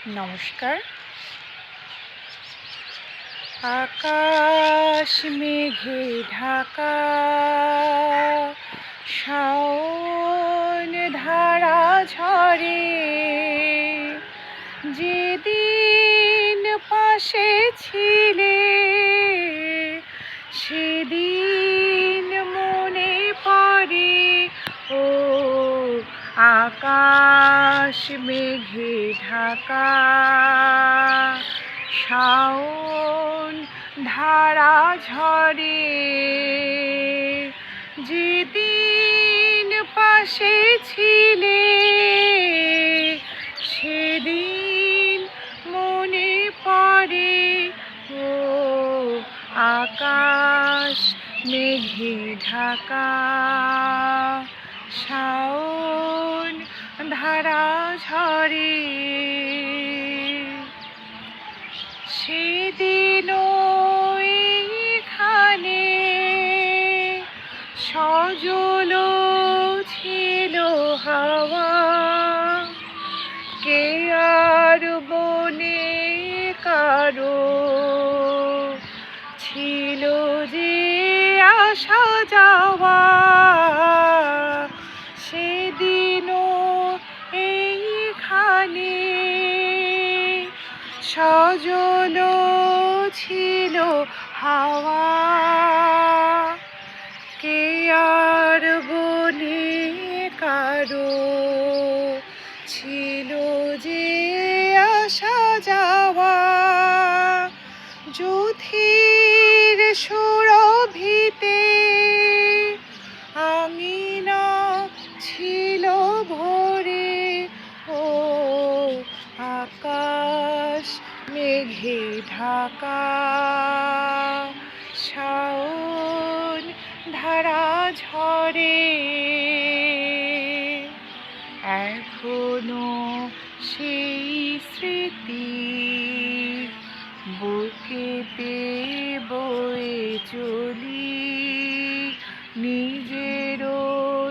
নমস্কার। আকাশ মেঘে ঢাকা, শাওন ধারা ঝরে, যেদিন পাশে ছিলে সেদিন মনে পড়ে। ও আকাশ মেঘে ঢাকা, শাওন ধারা ঝরে, যেদিন পাশে ছিলে সেদিন মনে পড়ে। ও আকাশ মেঘে ঢাকা, শাওন ধারা ঝরে, সেদিন এইখানে সজল ছিল হাওয়া, কে আর বনে কারো ছিল যে আসা যাওয়া। সেদিনও এইখানে সজল ছিল হাওয়া, কে আর বনে কারো ছিল যে আসা যাওয়া। যুথির সুরভিতে আঙিনা ছিল ভরে। ও আকাশ মেঘে ঢাকা, শাওন ধারা ঝরে, এখনো সেই স্মৃতি বুকেতে বয়ে চলি।